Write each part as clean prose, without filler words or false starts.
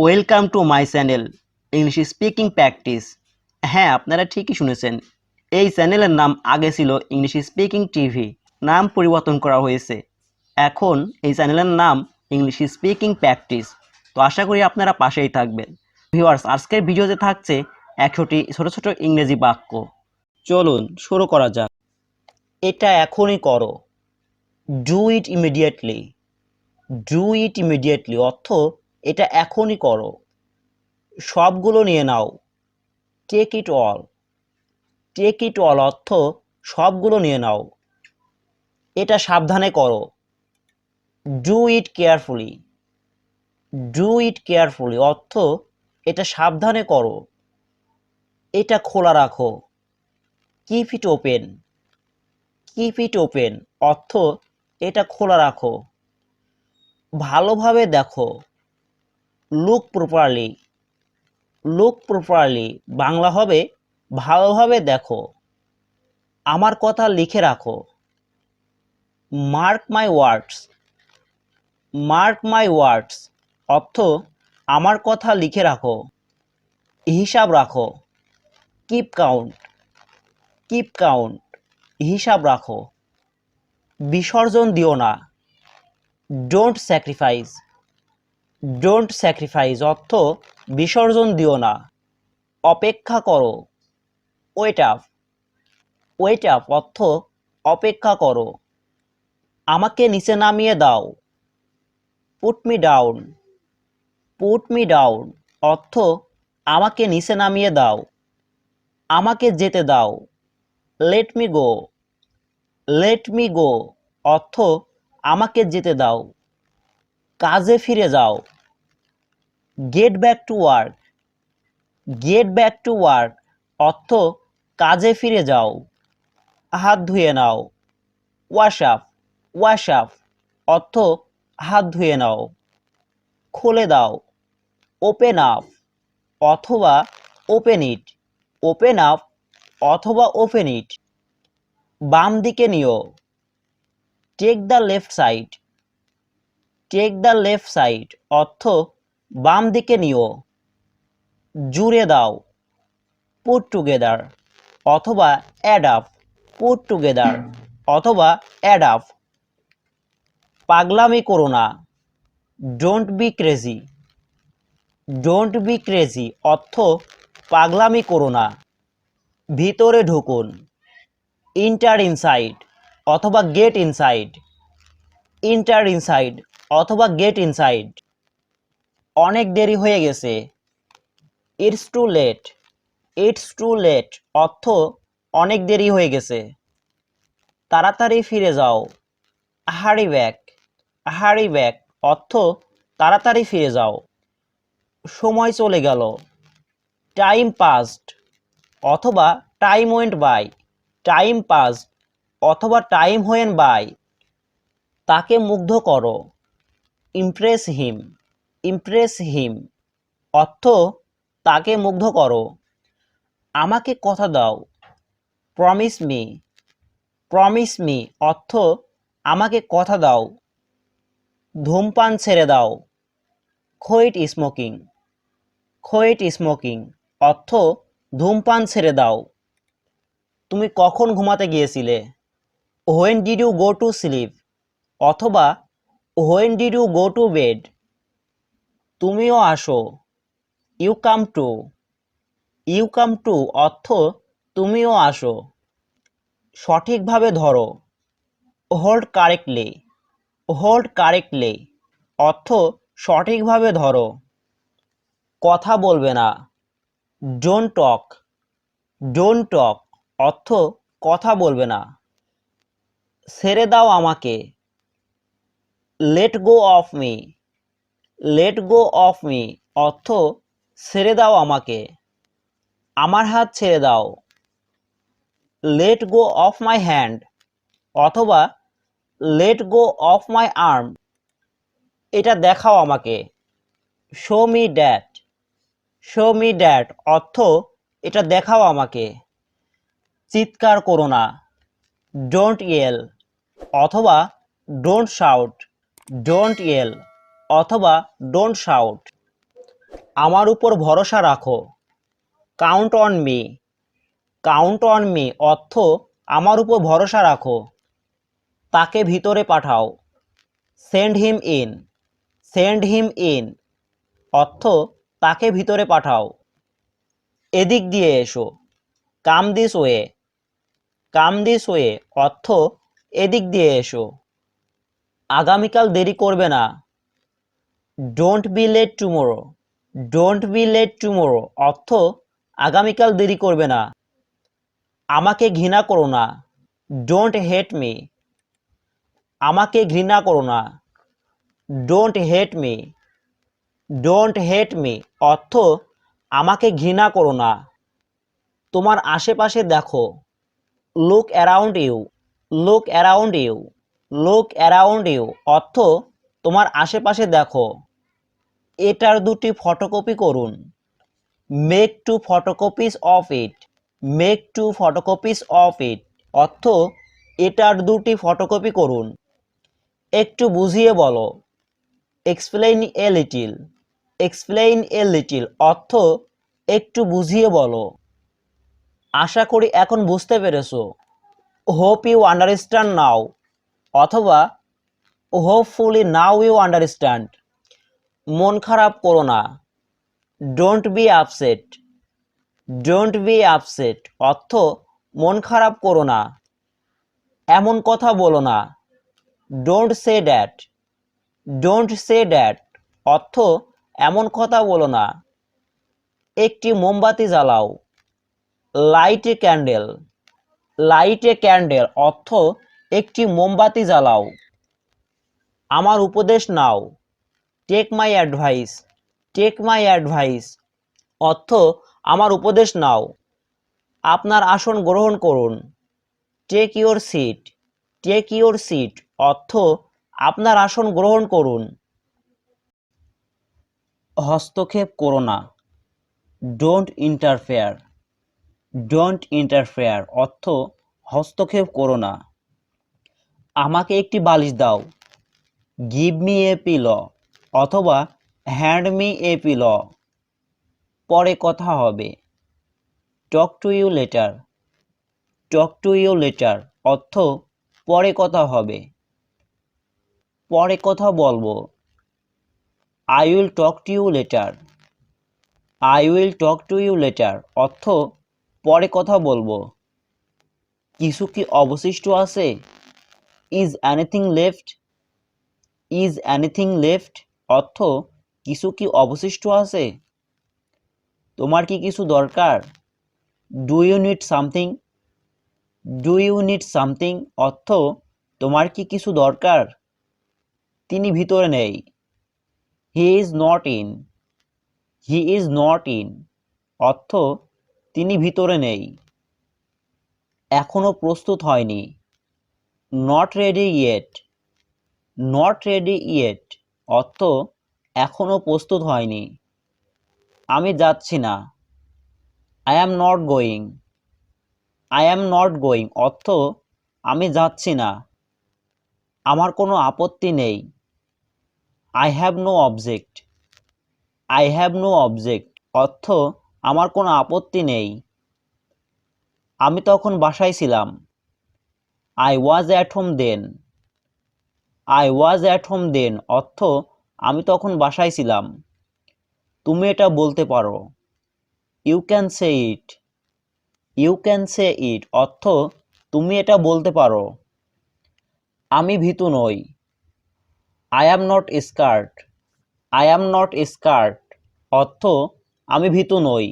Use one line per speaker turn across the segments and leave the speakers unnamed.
Welcome to my channel English speaking practice. হ্যাঁ, আপনারা ঠিকই শুনেছেন। এই চ্যানেলের নাম আগে ছিল ইংলিশ স্পিকিং টিভি, নাম পরিবর্তন করা হয়েছে। এখন এই চ্যানেলের নাম ইংলিশ স্পিকিং প্র্যাকটিস। তো আশা করি আপনারা পাশেই থাকবেন। ভিউয়ার্স, আজকের ভিডিওতে থাকছে 100টি ছোট ছোট ইংরেজি বাক্য। চলুন শুরু করা যাক। এটা এখনই করো, do it immediately. Do it immediately অর্থ এটা এখনই করো। সবগুলো নিয়ে নাও, take it all. Take it all অর্থ সবগুলো নিয়ে নাও। এটা সাবধানে করো, do it carefully. Do it carefully অর্থ এটা সাবধানে করো। এটা খোলা রাখো, keep it open. Keep it open অর্থ এটা খোলা রাখো। ভালোভাবে দেখো, look properly. Look properly Bangla হবে ভালোভাবে দেখো। আমার কথা লিখে রাখো, মার্ক মাই ওয়ার্ডস। মার্ক মাই ওয়ার্ডস অর্থ আমার কথা লিখে রাখো। হিসাব রাখো, কিপ কাউন্ট। কিপ কাউন্ট হিসাব রাখো। বিসর্জন দিও না, ডোন্ট স্যাক্রিফাইস। ডোন্ট স্যাক্রিফাইস অর্থ বিসর্জন দিও না। অপেক্ষা করো, ওয়েট আপ। ওয়েট আপ অর্থ অপেক্ষা করো। আমাকে নিচে নামিয়ে দাও, put me down. Put me down অর্থ আমাকে নিচে নামিয়ে দাও। আমাকে যেতে দাও, let me go. Let me go অর্থ আমাকে যেতে দাও। কাজে ফিরে যাও, get back to work. Get back to work অর্থ কাজে ফিরে যাও। হাত ধুয়ে নাও, ওয়াশ আপ। ওয়াশ আপ অর্থ হাত ধুয়ে নাও। খুলে দাও, ওপেন আপ অথবা ওপেন ইট। ওপেন আপ অথবা ওপেন ইট। বাম দিকে নিও, take the left side. Take the left side অর্থ বাম দিকে নিও। জুড়ে দাও, পুট টুগেদার অথবা অ্যাড আপ। পুট টুগেদার অথবা অ্যাড আপ। পাগলামি করো না, don't be crazy. Don't be crazy অর্থ পাগলামি করো না। ভিতরে ঢুকুন, ইন্টার ইনসাইড অথবা গেট ইনসাইড। ইন্টার ইনসাইড অথবা গেট ইনসাইড। অনেক দেরি হয়ে গেছে, it's too late. It's too late অর্থ অনেক দেরি হয়ে গেছে। তাড়াতাড়ি ফিরে যাও, হারি ব্যাক। হারি ব্যাক অর্থ তাড়াতাড়ি ফিরে যাও। সময় চলে গেল, টাইম পাস্ট অথবা time went by. Time passed অথবা টাইম ওয়েন্ট বাই। তাকে মুগ্ধ করো, ইমপ্রেস হিম। ইমপ্রেস হিম অর্থ তাকে মুগ্ধ করো। আমাকে কথা দাও, প্রমিস মি। প্রমিস মি অর্থ আমাকে কথা দাও। ধূমপান ছেড়ে দাও, কোইট স্মোকিং। কোইট স্মোকিং অর্থ ধূমপান ছেড়ে দাও। তুমি কখন ঘুমাতে গিয়েছিলে, when did you go to sleep অথবা when did you go to bed. তুমিও আসো, you come too. You come too অর্থ তুমিও আসো। সঠিকভাবে ধরো, হোল্ড কারেক্টলি। হোল্ড কারেক্টলি অর্থ সঠিকভাবে ধরো। কথা বলবে না, ডোন্ট টক। ডোন্ট টক অর্থ কথা বলবে না। ছেড়ে দাও আমাকে, let go of me. Let go of me অর্থ ছেড়ে দাও আমাকে। আমার হাত ছেড়ে দাও, let go of my hand অথবা let go of my arm. এটা দেখাও আমাকে, show me that. Show me that অর্থ এটা দেখাও আমাকে। চিৎকার করো না, ডোন্ট ইয়েল অথবা ডোন্ট শাউট। ডোন্ট ইয়েল অথবা ডোন্ট শাউট। আমার উপর ভরসা রাখো। Count on me. Count on me অর্থ আমার উপর ভরসা রাখো। তাকে ভিতরে পাঠাও। Send him in. Send him in অর্থ তাকে ভিতরে পাঠাও। এদিক দিয়ে এসো। Come this way. Come this way অর্থ এদিক দিয়ে এসো। আগামীকাল দেরি করবে না। Don't be late tomorrow. Don't be late tomorrow অর্থ আগামীকাল দেরি করবে না। আমাকে ঘৃণা করো না। Don't hate me. আমাকে ঘৃণা করো না। Don't hate me. Don't hate me অর্থ আমাকে ঘৃণা করো না। তোমার আশেপাশে দেখো। Look around you. Look around you. Look around you অর্থ তোমার আশেপাশে দেখো। এটার দুটি ফটোকপি করুন। Make two photocopies of it. Make two photocopies of it অর্থ এটার দুটি ফটোকপি করুন। একটু বুঝিয়ে বলো। Explain a little. Explain a little অর্থ একটু বুঝিয়ে বলো। আশা করি এখন বুঝতে পেরেছো। হোপ ইউ আন্ডারস্ট্যান্ড নাও অথবা হোপফুলি নাও ইউ আন্ডারস্ট্যান্ড। মন খারাপ করো না। Don't be upset. Don't be upset অর্থ মন খারাপ করো না। এমন কথা বলো না। Don't say that. Don't say that অর্থ এমন কথা বলো না। একটি মোমবাতি জ্বালাও। Light a candle. Light a candle অর্থ একটি মোমবাতি জ্বালাও। আমার উপদেশ নাও। Take my advice. Take my advice অর্থ আমার উপদেশ নাও। আপনার আসন গ্রহণ করুন। Take your seat. Take your seat অর্থ আপনার আসন গ্রহণ করুন। হস্তক্ষেপ করো না। Don't interfere. ডোন্ট ইন্টারফেয়ার অর্থ হস্তক্ষেপ করো না। আমাকে একটি বালিশ দাও। গিভ মি এ পিলো অথবা হ্যান্ড মি এ পিলো। পরে কথা হবে। Talk to you later. Talk to you later অর্থ পরে কথা হবে। পরে কথা বলবো। I will talk to you later. I will talk to you later অর্থ পরে কথা বলবো। কিছু কি অবশিষ্ট আছে? Is anything left. Is anything left অর্থ কিছু কি অবশিষ্ট আছে? তোমার কি কিছু দরকার? Do you need something. Do you need something অর্থ তোমার কি কিছু দরকার? তিনি ভিতরে নেই। He is not in. He is not in অর্থ তিনি ভিতরে নেই। এখনো প্রস্তুত হয়নি। Not ready yet. Not ready yet অর্থ এখনো প্রস্তুত হয়নি। আমি যাচ্ছি না। I am not going. I am not going অর্থ আমি যাচ্ছি না। আমার কোনো আপত্তি নেই। I have no object. I have no object অর্থ আমার কোনো আপত্তি নেই। আমি তখন বাসায় ছিলাম। I was at home then. I was at home then অর্থ আমি তখন বাসায় ছিলাম। তুমি এটা বলতে পারো। You can say it. You can say it অর্থ তুমি এটা বলতে পারো। আমি ভীতু নই। I am not scared. I am not scared অর্থ আমি ভীতু নই।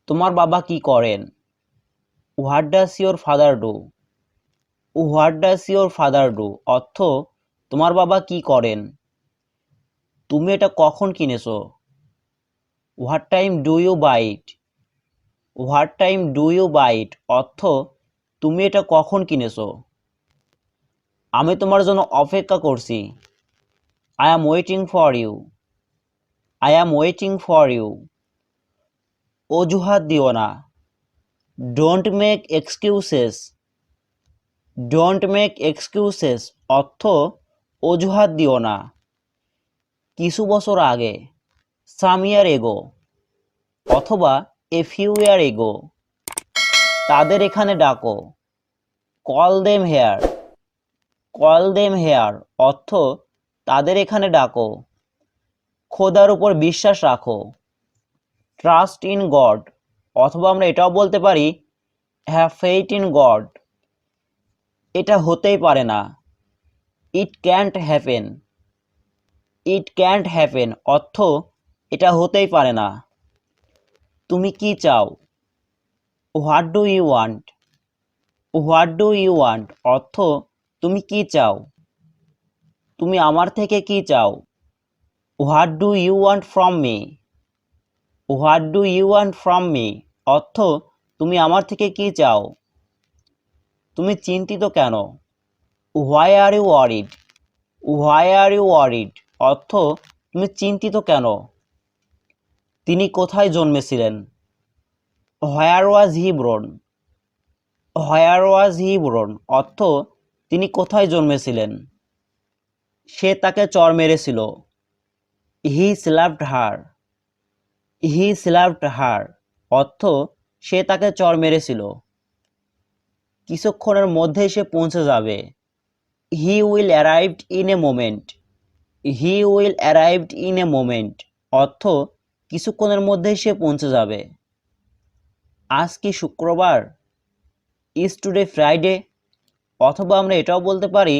তোমার বাবা কি করেন? What does your father do. What does your father do অর্থ তোমার বাবা কি করেন? তুমি এটা কখন কিনেছো? What time do you buy it. What time do you buy it অর্থ তুমি এটা কখন কিনেছো? আমি তোমার জন্য অপেক্ষা করছি। I am waiting for you. I am waiting for you অজুহাত দিও না। Don't make excuses. Don't make excuses অর্থ অজুহাত দিও না। কিছু বছর আগে। সাম ইয়ার এগো অথবা এ ফিউ ইয়ার এগো। তাদের এখানে ডাকো, call them here. Call them here অর্থ তাদের এখানে ডাকো। খোদার উপর বিশ্বাস রাখো, ট্রাস্ট ইন গড। অথবা আমরা এটাও বলতে পারি হ্যাভ ফেইথ ইন গড। এটা হতেই পারে না, it can't happen. It can't happen অর্থ এটা হতেই পারে না। তুমি কি চাও, what do you want. What do you want অর্থ তুমি কি চাও। তুমি আমার থেকে কি চাও, what do you want from me. What do you want from me অর্থ তুমি আমার থেকে কি চাও। তুমি চিন্তিত কেন, why are you worried. Why are you worried অর্থ তুমি চিন্তিত কেন। তিনি কোথায় জন্মেছিলেন, হোয়ার ওয়াজ হি বোর্ন। হোয়ার ওয়াজ হি বোর্ন অর্থ তিনি কোথায় জন্মেছিলেন। সে তাকে চড় মেরেছিল, হি স্ল্যাপড হার। হি স্ল্যাপড হার অর্থ সে তাকে চড় মেরেছিল। কিছুক্ষণের মধ্যেই সে পৌঁছে যাবে, he will arrived in a moment. He will arrived in a moment অর্থ কিছুক্ষণের মধ্যেই সে পৌঁছে যাবে। আজ কি শুক্রবার, ইজ টুডে ফ্রাইডে। অথবা আমরা এটাও বলতে পারি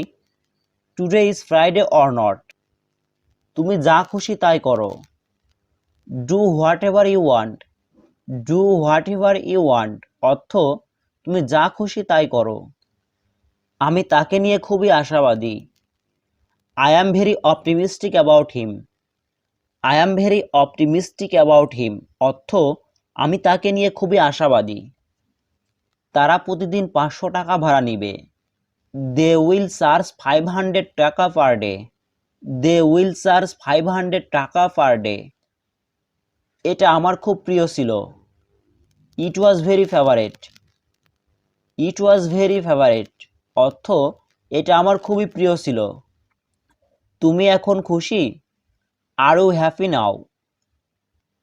today is Friday or not. তুমি যা খুশি তাই করো, do whatever you want. Do whatever you want অর্থ তুমি যা খুশি তাই করো। আমি তাকে নিয়ে খুবই আশাবাদী, I am very optimistic about him. I am very optimistic about him অর্থ আমি তাকে নিয়ে খুবই আশাবাদী। তারা প্রতিদিন 500 টাকা ভাড়া নিবে, দে উইল চার্জ 500 টাকা per day. They will charge 500 টাকা পার ডে। এটা আমার খুব প্রিয় ছিল, it was very favourite. It was very favourite অর্থ এটা আমার খুবই প্রিয় ছিল। তুমি এখন খুশি, are you happy now.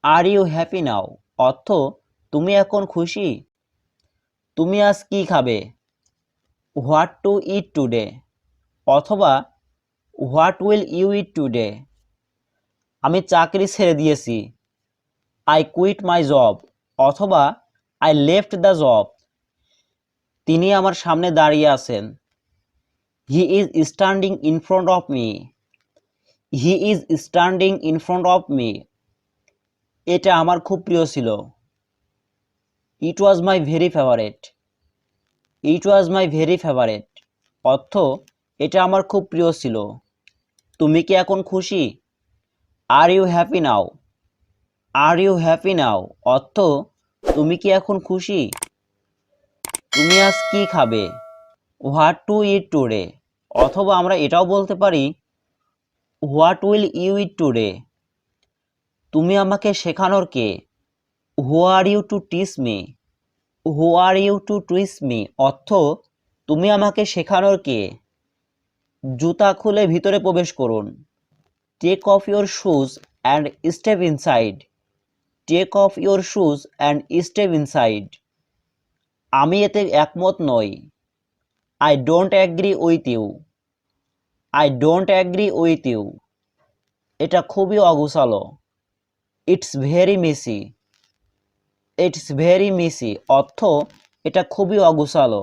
Are you happy now অর্থ তুমি এখন খুশি। তুমি আজ কি খাবে, হোয়াট টু ইট টুডে। অথবা what will you eat today. আমি চাকরি ছেড়ে দিয়েছি, আই কুইট মাই জব। অথবা আই লেফট দ্য জব। তিনি আমার সামনে দাঁড়িয়ে আছেন, he is standing in front of me. He is standing in front of me. এটা আমার খুব প্রিয় ছিল, it was my very favourite. It was my very favourite অর্থ এটা আমার খুব প্রিয় ছিল। তুমি কি এখন খুশি, are you happy now. Are you happy now অর্থ তুমি কি এখন খুশি। তুমি আজ কি খাবে, হোয়াট টু ইট টুডে। অথবা আমরা এটাও বলতে পারি what will you eat today. তুমি আমাকে শেখানোর কে, who are you to teach me. Who are you to teach me অর্থ তুমি আমাকে শেখানোর কে। জুতা খুলে ভিতরে প্রবেশ করুন, take off your shoes and step inside. Take off your shoes and step inside. আমি এতে একমত নই, I don't agree with you. I don't agree with you. এটা খুবই অগোছালো, it's very messy. It's very messy অর্থ এটা খুবই অগোছালো।